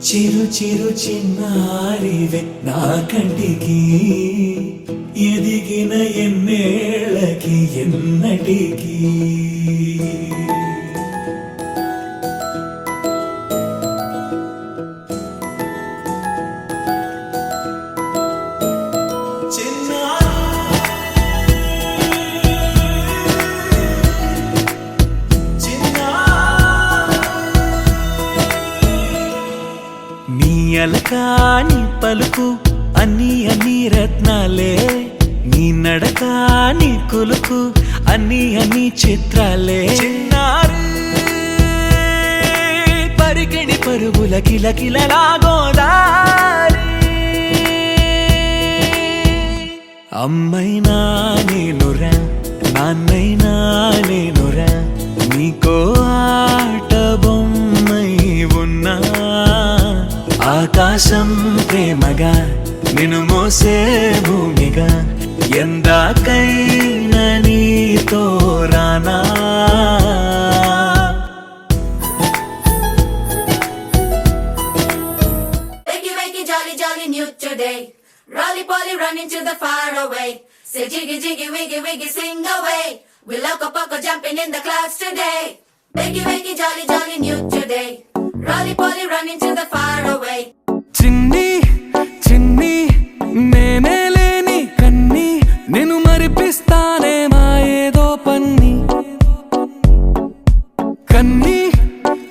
చిరు చిరు చిన్నారివే నా కంటికి ఎదిగిన ఎన్నేళ్ళకి ఎన్నటికి అలకాని పలుకు అన్ని అన్ని రత్నాలే నీ నడక నీ కులుకు అన్ని అన్ని చిత్రాలే చిన్నారు పరికిణి పరుగుల కిలకిలలా గోదారి అమ్మైనా నేనురా నాన్నైనా నేనురా నీకో ఆట బొమ్మై ఉన్నా ఆకాశం ప్రేమగా నిన్ను మోసే భూమిగా ఎందాకైనా నీతో రానా Wakey wakey jolly jolly new today Rolly poly running to the far away Say jiggy jiggy wiggy wiggy swing away We loco poco jumping in the clouds today Wakey wakey jolly jolly new today Rolly poly running to the far away చిన్ని చిన్ని నేనే లేని కన్ని నిన్ను మరిపిస్తానే మా ఏదో పన్ని కన్ని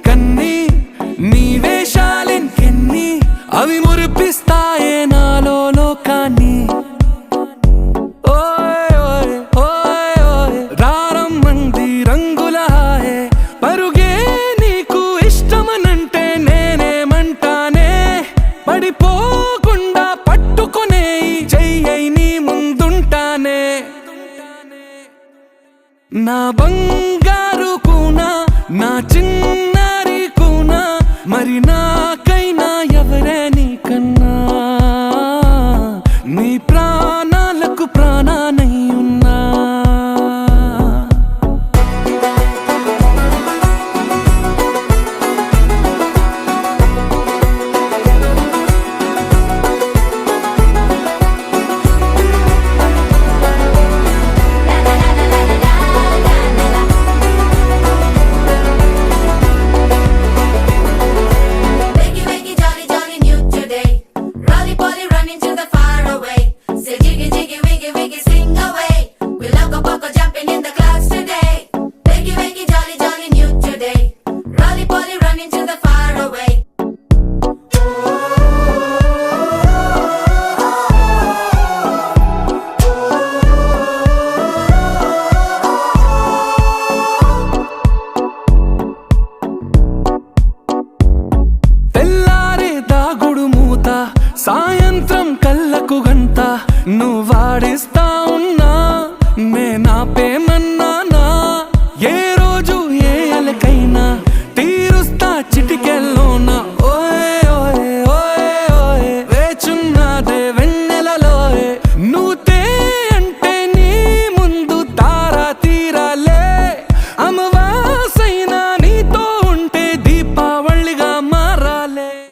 కన్ని నీ వేషాలెన్ని అవి మురిపిస్తాయే నాలో లోకాన్ని ఓయ్ ఓయ్ ఓయ్ ఓయ్ రారమ్మంది రంగుల హాయే పరుగే నీకు ఇష్టమనంటే నేనేమంటానే పడిపోకుండా పట్టుకునే చెయ్యై నీ ముందుంటానే నా బంగారు కూనా నా చిన్నారి కూనా మరి నా